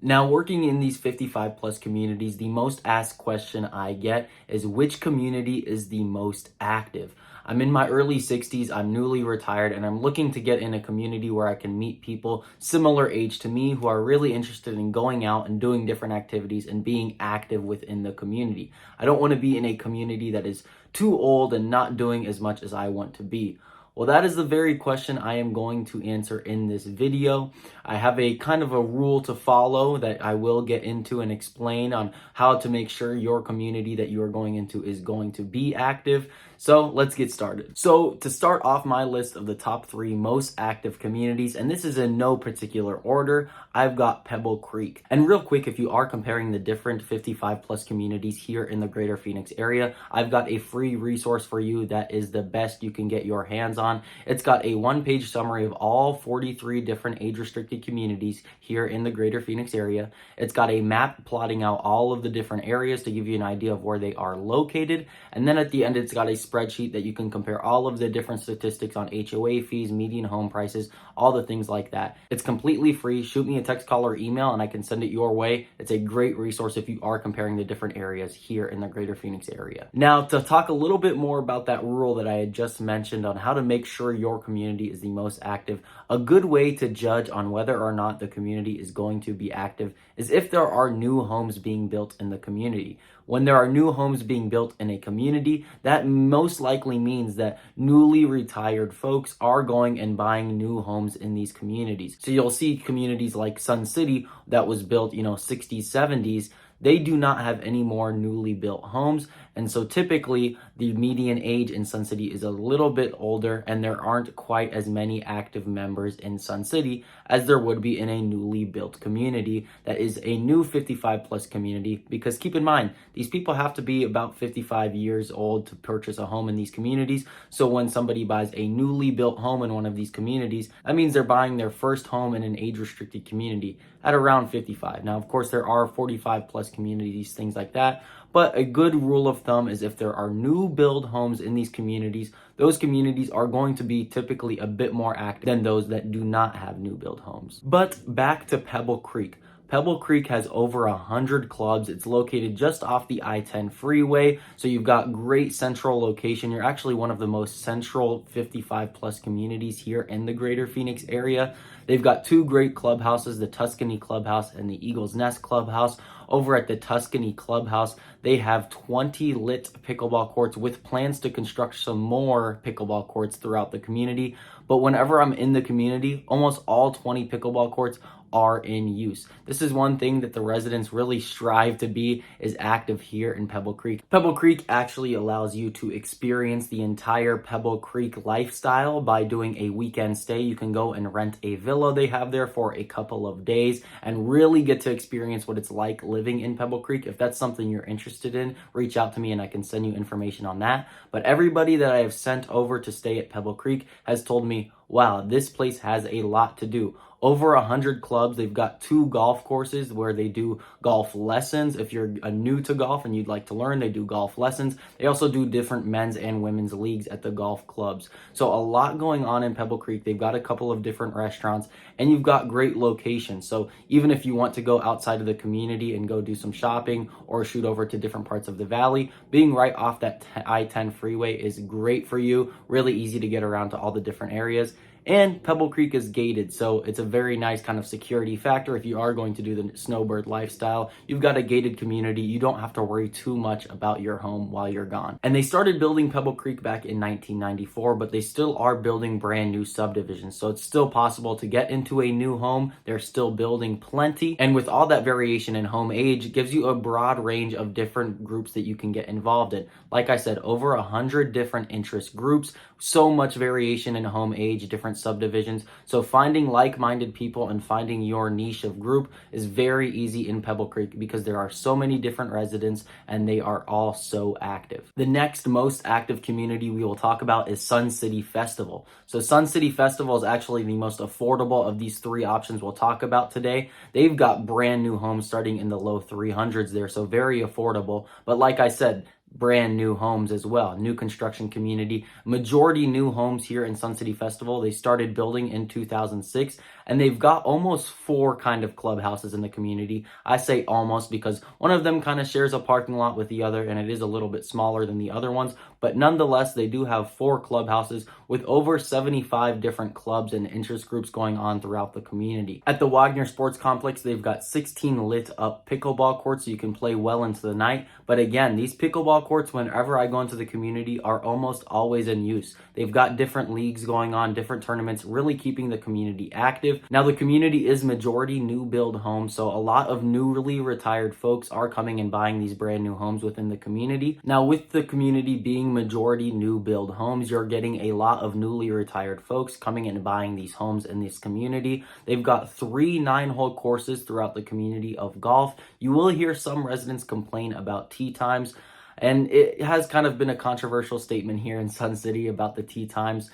Now, working in these 55 plus communities, the most asked question I get is which community is the most active? I'm in my early 60s, I'm newly retired, and I'm looking to get in a community where I can meet people similar age to me who are really interested in going out and doing different activities and being active within the community. I don't want to be in a community that is too old and not doing as much as I want to be. Well, that is the very question I am going to answer in this video. I have a kind of a rule to follow that I will get into and explain on how to make sure your community that you are going into is going to be active. So let's get started. So to start off my list of the top 3 most active communities, and this is in no particular order, I've got Pebble Creek. And real quick, if you are comparing the different 55 plus communities here in the greater Phoenix area, I've got a free resource for you that is the best you can get your hands on. It's got a 1-page summary of all 43 different age-restricted communities here in the greater Phoenix area. It's got a map plotting out all of the different areas to give you an idea of where they are located. And then at the end, it's got a spreadsheet that you can compare all of the different statistics on HOA fees, median home prices, all the things like that. It's completely free. Shoot me a text, call, or email, and I can send it your way. It's a great resource if you are comparing the different areas here in the greater Phoenix area. Now, to talk a little bit more about that rule that I had just mentioned on how to make sure your community is the most active, a good way to judge on whether or not the community is going to be active is if there are new homes being built in the community. When there are new homes being built in a community, that most likely means that newly retired folks are going and buying new homes in these communities. So you'll see communities like Sun City that was built, 60s, 70s, they do not have any more newly built homes. And so typically the median age in Sun City is a little bit older, and there aren't quite as many active members in Sun City as there would be in a newly built community that is a new 55 plus community. Because keep in mind, these people have to be about 55 years old to purchase a home in these communities. So when somebody buys a newly built home in one of these communities, that means they're buying their first home in an age-restricted community at around 55. Now, of course, there are 45 plus communities, things like that. But a good rule of thumb is if there are new build homes in these communities, those communities are going to be typically a bit more active than those that do not have new build homes. But back to Pebble Creek. Pebble Creek has over 100 clubs. It's located just off the I-10 freeway, so you've got great central location. You're actually one of the most central 55 plus communities here in the greater Phoenix area. They've got 2 great clubhouses, the Tuscany Clubhouse and the Eagles Nest Clubhouse. Over at the Tuscany Clubhouse, they have 20 lit pickleball courts with plans to construct some more pickleball courts throughout the community. But whenever I'm in the community, almost all 20 pickleball courts are in use. This is one thing that the residents really strive to be is active here in Pebble Creek. Pebble Creek actually allows you to experience the entire Pebble Creek lifestyle by doing a weekend stay. You can go and rent a villa they have there for a couple of days and really get to experience what it's like living in Pebble Creek. If that's something you're interested in, reach out to me and I can send you information on that. But everybody that I have sent over to stay at Pebble Creek has told me, wow, this place has a lot to do. Over 100 clubs. They've got 2 golf courses where they do golf lessons. If you're new to golf and you'd like to learn, they do golf lessons. They also do different men's and women's leagues at the golf clubs. So a lot going on in Pebble Creek. They've got a couple of different restaurants and you've got great locations. So even if you want to go outside of the community and go do some shopping or shoot over to different parts of the valley, being right off that I-10 freeway is great for you. Really easy to get around to all the different areas. And Pebble Creek is gated, so it's a very nice kind of security factor. If you are going to do the snowbird lifestyle, you've got a gated community. You don't have to worry too much about your home while you're gone. And they started building Pebble Creek back in 1994, but they still are building brand new subdivisions. So it's still possible to get into a new home. They're still building plenty. And with all that variation in home age, it gives you a broad range of different groups that you can get involved in. Like I said, over 100 different interest groups, so much variation in home age, different subdivisions. So finding like-minded people and finding your niche of group is very easy in Pebble Creek because there are so many different residents and they are all so active. The next most active community we will talk about is Sun City Festival. So Sun City Festival is actually the most affordable of these 3 options we'll talk about today. They've got brand new homes starting in the low 300s there, so very affordable. But like I said, brand new homes as well, new construction community, majority new homes here in Sun City Festival. They started building in 2006 and they've got almost 4 kind of clubhouses in the community. I say almost because one of them kind of shares a parking lot with the other, and it is a little bit smaller than the other ones, but nonetheless, they do have 4 clubhouses with over 75 different clubs and interest groups going on throughout the community. At the Wagner Sports Complex, they've got 16 lit up pickleball courts so you can play well into the night. But again, these pickleball courts, whenever I go into the community, are almost always in use. They've got different leagues going on, different tournaments, really keeping the community active. Now, the community is majority new build homes, so a lot of newly retired folks are coming and buying these brand new homes within the community. Now, with the community being majority new build homes, you're getting a lot of newly retired folks coming and buying these homes in this community. They've got 3 9-hole courses throughout the community of golf. You will hear some residents complain about tee times, and it has kind of been a controversial statement here in Sun City about the tee times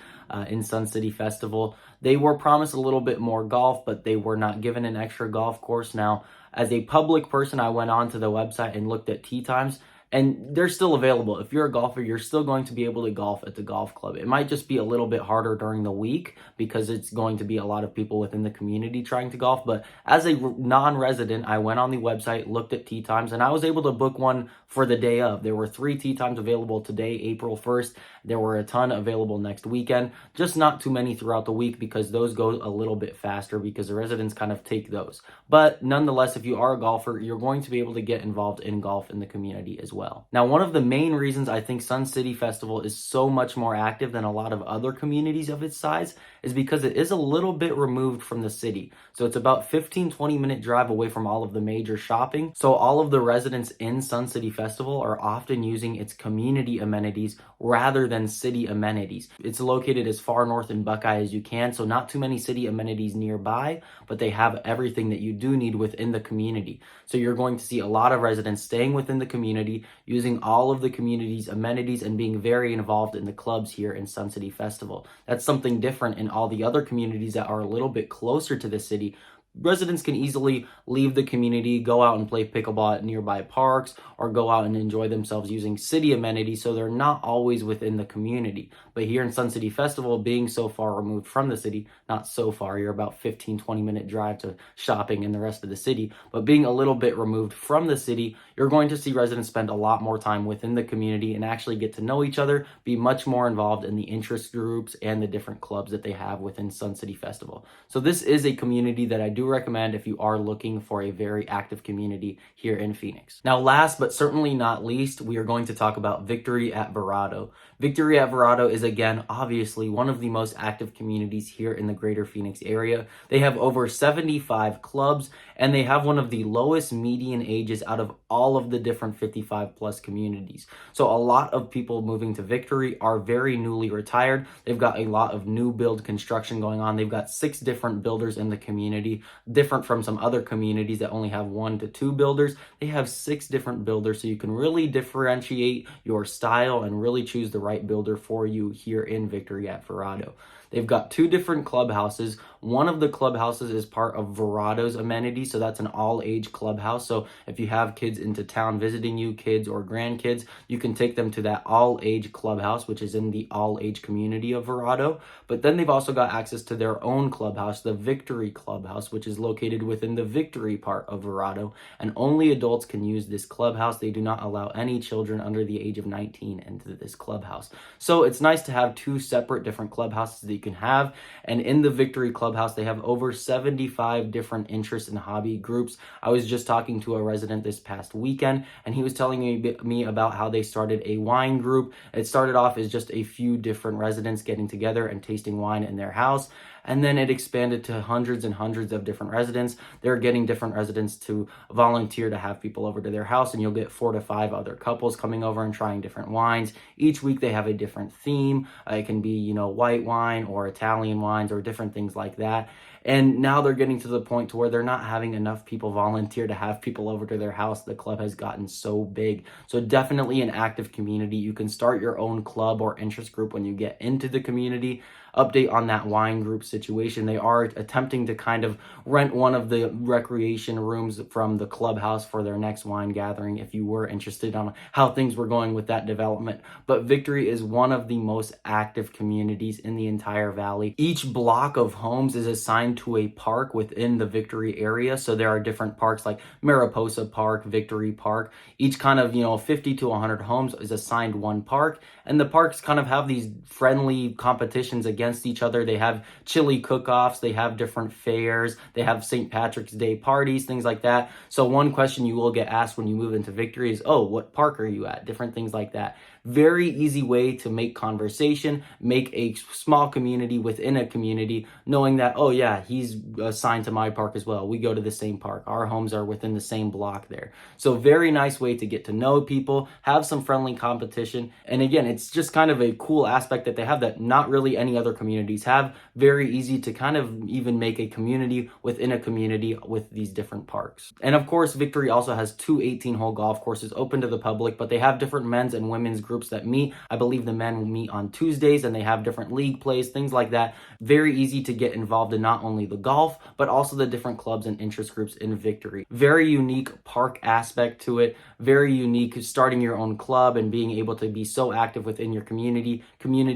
in Sun City Festival. They were promised a little bit more golf, but they were not given an extra golf course. Now, as a public person, I went on to the website and looked at tee times, and they're still available. If you're a golfer, you're still going to be able to golf at the golf club. It might just be a little bit harder during the week because it's going to be a lot of people within the community trying to golf. But as a non-resident, I went on the website, looked at tee times, and I was able to book one for the day of. There were 3 tee times available today, April 1st. There were a ton available next weekend, just not too many throughout the week because those go a little bit faster because the residents kind of take those. But nonetheless, if you are a golfer, you're going to be able to get involved in golf in the community as well. Now, one of the main reasons I think Sun City Festival is so much more active than a lot of other communities of its size is because it is a little bit removed from the city. So it's about 15-20 minute drive away from all of the major shopping. So all of the residents in Sun City Festival are often using its community amenities rather than city amenities. It's located as far north in Buckeye as you can, so not too many city amenities nearby, but they have everything that you do need within the community. So you're going to see a lot of residents staying within the community, using all of the community's amenities and being very involved in the clubs here in Sun City Festival. That's something different in all the other communities that are a little bit closer to the city. Residents can easily leave the community, go out and play pickleball at nearby parks, or go out and enjoy themselves using city amenities, so they're not always within the community. But here in Sun City Festival, being so far removed from the city, not so far, you're about 15-20 minute drive to shopping in the rest of the city, but being a little bit removed from the city, you're going to see residents spend a lot more time within the community and actually get to know each other, be much more involved in the interest groups and the different clubs that they have within Sun City Festival. So this is a community that I do recommend if you are looking for a very active community here in Phoenix. Now, last but certainly not least, we are going to talk about Victory at Verrado. Victory at Verrado is, again, obviously one of the most active communities here in the greater Phoenix area. They have over 75 clubs, and they have one of the lowest median ages out of all of the different 55 plus communities. So a lot of people moving to Victory are very newly retired. They've got a lot of new build construction going on. They've got 6 different builders in the community, different from some other communities that only have 1 to 2 builders. They have 6 different builders, so you can really differentiate your style and really choose the right builder for you here in Victory at Verrado. They've got 2 different clubhouses. One of the clubhouses is part of Verrado's amenities, so that's an all-age clubhouse. So if you have kids into town visiting you, kids or grandkids, you can take them to that all-age clubhouse, which is in the all-age community of Verrado. But then they've also got access to their own clubhouse, the Victory Clubhouse, which is located within the Victory part of Verrado, and only adults can use this clubhouse. They do not allow any children under the age of 19 into this clubhouse. So it's nice to have 2 separate different clubhouses that you can have. And in the Victory Clubhouse, they have over 75 different interest and hobby groups. I was just talking to a resident this past weekend, and he was telling me about how they started a wine group. It started off as just a few different residents getting together and tasting wine in their house, and then it expanded to hundreds and hundreds of different residents. They're getting different residents to volunteer to have people over to their house, and you'll get 4 to 5 other couples coming over and trying different wines. Each week they have a different theme. It can be, white wine or Italian wines or different things like that. And now they're getting to the point to where they're not having enough people volunteer to have people over to their house. The club has gotten so big. So definitely an active community. You can start your own club or interest group when you get into the community. Update on that wine group situation. They are attempting to kind of rent one of the recreation rooms from the clubhouse for their next wine gathering if you were interested on how things were going with that development. But Victory is one of the most active communities in the entire valley. Each block of homes is assigned to a park within the Victory area. So there are different parks like Mariposa Park, Victory Park. Each kind of, 50 to 100 homes is assigned one park. And the parks kind of have these friendly competitions against each other. They have chili cook-offs, they have different fairs, they have St. Patrick's Day parties, things like that. So one question you will get asked when you move into Victory is, oh, what park are you at? Different things like that. Very easy way to make conversation, make a small community within a community, knowing that, oh yeah, he's assigned to my park as well. We go to the same park. Our homes are within the same block there. So very nice way to get to know people, have some friendly competition. And again, it's just kind of a cool aspect that they have that not really any other communities have. Very easy to kind of even make a community within a community with these different parks. And of course, Victory also has two 18-hole golf courses open to the public, but they have different men's and women's groups that meet. I believe the men will meet on Tuesdays and they have different league plays, things like that. Very easy to get involved in not only the golf, but also the different clubs and interest groups in Victory. Very unique park aspect to it. Very unique starting your own club and being able to be so active within your community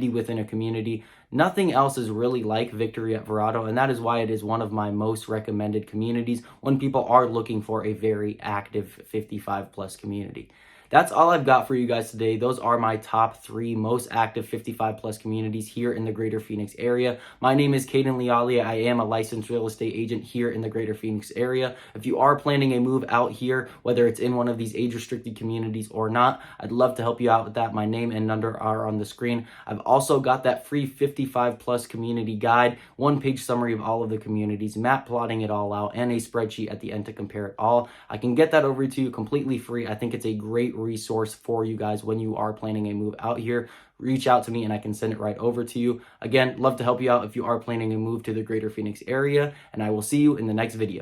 within a community. Nothing else is really like Victory at Verrado, and that is why it is one of my most recommended communities when people are looking for a very active 55 plus community. That's all I've got for you guys today. Those are my top 3 most active 55 plus communities here in the greater Phoenix area. My name is Caden Lialia. I am a licensed real estate agent here in the greater Phoenix area. If you are planning a move out here, whether it's in one of these age restricted communities or not, I'd love to help you out with that. My name and number are on the screen. I've also got that free 55 plus community guide, 1-page summary of all of the communities, map plotting it all out, and a spreadsheet at the end to compare it all. I can get that over to you completely free. I think it's a great resource for you guys when you are planning a move out here. Reach out to me and I can send it right over to you. Again, love to help you out if you are planning a move to the greater Phoenix area, and I will see you in the next video.